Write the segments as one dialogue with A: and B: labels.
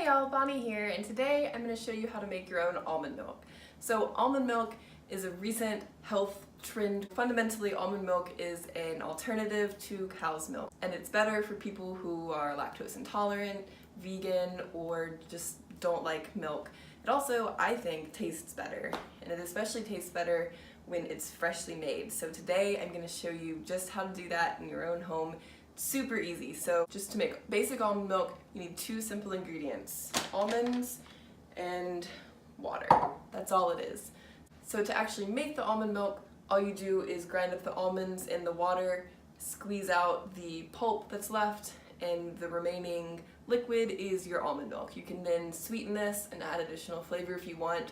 A: Hey y'all, Bonnie here, and today I'm going to show you how to make your own almond milk. So almond milk is a recent health trend. Fundamentally, almond milk is an alternative to cow's milk, and it's better for people who are lactose intolerant, vegan, or just don't like milk. It also, I think, tastes better, and it especially tastes better when it's freshly made. So today I'm going to show you just how to do that in your own home. Super easy. So just to make basic almond milk, you need two simple ingredients: almonds and water. That's all it is. So to actually make the almond milk, all you do is grind up the almonds in the water, squeeze out the pulp that's left, and the remaining liquid is your almond milk. You can then sweeten this and add additional flavor if you want,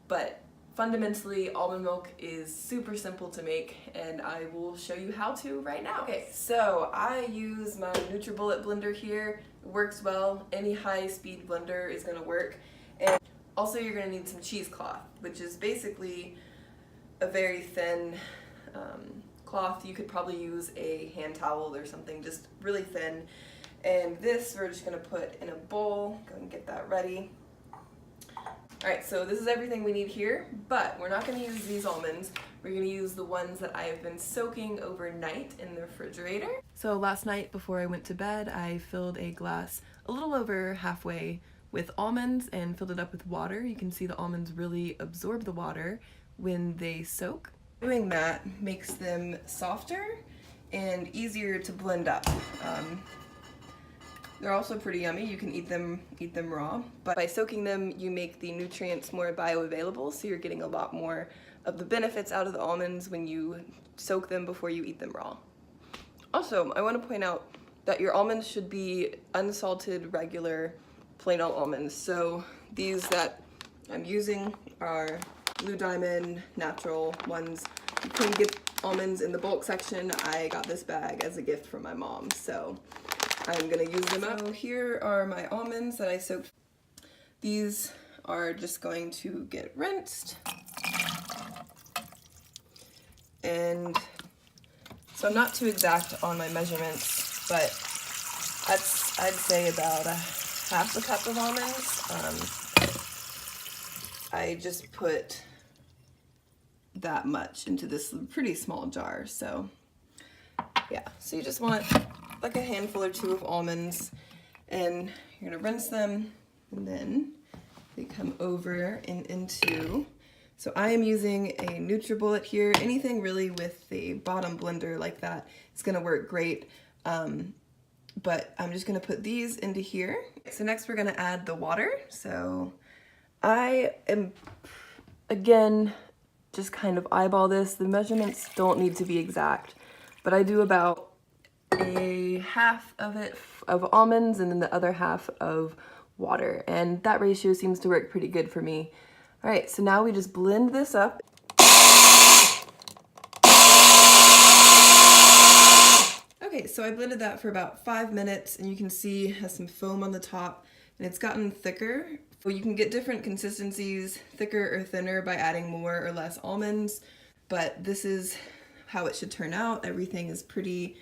A: but fundamentally, almond milk is super simple to make, and I will show you how to right now. Okay, so I use my NutriBullet blender here. It works well. Any high-speed blender is going to work. And also you're going to need some cheesecloth, which is basically a very thin cloth. You could probably use a hand towel or something, just really thin. And this we're just going to put in a bowl. Go and get that ready. Alright, so this is everything we need here, but we're not going to use these almonds. We're going to use the ones that I have been soaking overnight in the refrigerator. So last night before I went to bed, I filled a glass a little over halfway with almonds and filled it up with water. You can see the almonds really absorb the water when they soak. Doing that makes them softer and easier to blend up. They're also pretty yummy. You can eat them raw, but by soaking them you make the nutrients more bioavailable, so you're getting a lot more of the benefits out of the almonds when you soak them before you eat them raw. Also, I want to point out that your almonds should be unsalted, regular, plain old almonds. So these that I'm using are Blue Diamond natural ones. You can get almonds in the bulk section. I got this bag as a gift from my mom, so I'm gonna use them up. So here are my almonds that I soaked. These are just going to get rinsed. And so I'm not too exact on my measurements, but that's, I'd say, about half a cup of almonds. I just put that much into this pretty small jar, so yeah. So you just want like a handful or two of almonds, and you're gonna rinse them, and then they come over and into, so I am using a NutriBullet here. Anything really with the bottom blender like that is gonna work great, but I'm just gonna put these into here. So next we're gonna add the water. So I am, again, just kind of eyeball this. The measurements don't need to be exact, but I do about a half of it of almonds and then the other half of water, and that ratio seems to work pretty good for me. All right, so now we just blend this up. Okay, so I blended that for about 5 minutes, and you can see it has some foam on the top, and it's gotten thicker. Well, you can get different consistencies, thicker or thinner, by adding more or less almonds, but this is how it should turn out. Everything is pretty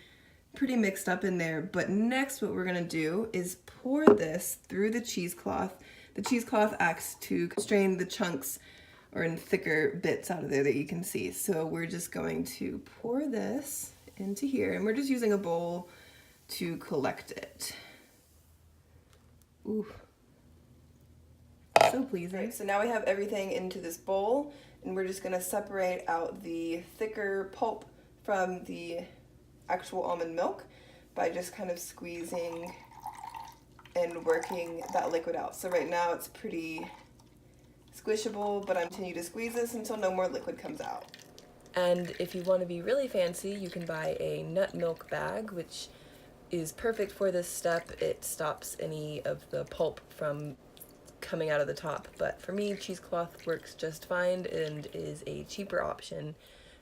A: mixed up in there. But next what we're gonna do is pour this through the cheesecloth. The cheesecloth acts to strain the chunks or in thicker bits out of there that you can see. So we're just going to pour this into here, and we're just using a bowl to collect it. Ooh, so pleasing. Right, so now we have everything into this bowl, and we're just gonna separate out the thicker pulp from the actual almond milk by just kind of squeezing and working that liquid out. So right now it's pretty squishable, but I'm continuing to squeeze this until no more liquid comes out. And if you want to be really fancy, you can buy a nut milk bag, which is perfect for this step. It stops any of the pulp from coming out of the top, but for me, cheesecloth works just fine and is a cheaper option.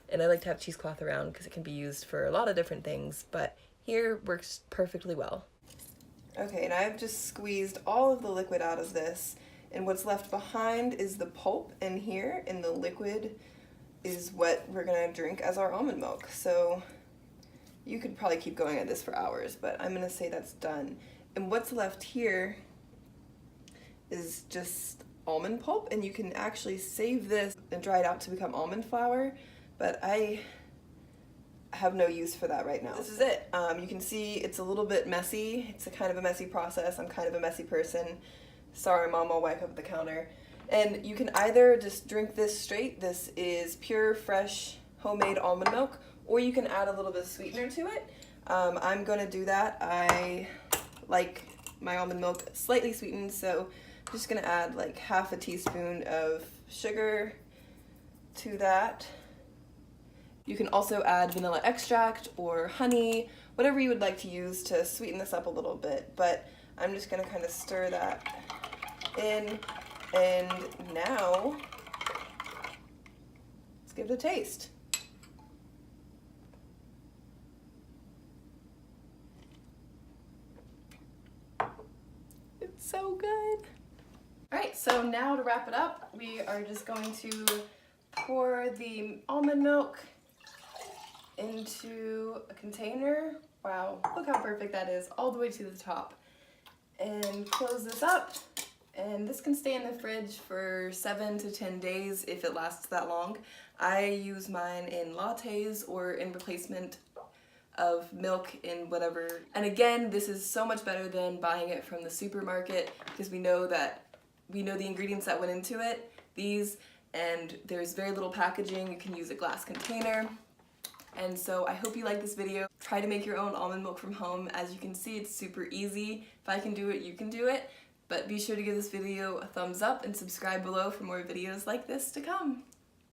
A: And I like to have cheesecloth around because it can be used for a lot of different things, but here works perfectly well. Okay, and I've just squeezed all of the liquid out of this, and what's left behind is the pulp in here, and the liquid is what we're gonna drink as our almond milk. So you could probably keep going at this for hours, but I'm gonna say that's done. And what's left here is just almond pulp, and you can actually save this and dry it out to become almond flour, but I have no use for that right now. This is it. You can see it's a little bit messy. It's a kind of a messy process. I'm kind of a messy person. Sorry, Mom, I'll wipe up the counter. And you can either just drink this straight. This is pure, fresh, homemade almond milk, or you can add a little bit of sweetener to it. I'm gonna do that. I like my almond milk slightly sweetened, so I'm just gonna add like half a teaspoon of sugar to that. You can also add vanilla extract or honey, whatever you would like to use to sweeten this up a little bit, but I'm just gonna kind of stir that in, and now let's give it a taste. It's so good. All right, so now to wrap it up, we are just going to pour the almond milk into a container. Wow, look how perfect that is, all the way to the top. And close this up, and this can stay in the fridge for 7 to 10 days if it lasts that long. I use mine in lattes or in replacement of milk in whatever. And again, this is so much better than buying it from the supermarket because we know the ingredients that went into it, and there's very little packaging. You can use a glass container. And so I hope you like this video. Try to make your own almond milk from home. As you can see, it's super easy. If I can do it, you can do it. But be sure to give this video a thumbs up and subscribe below for more videos like this to come.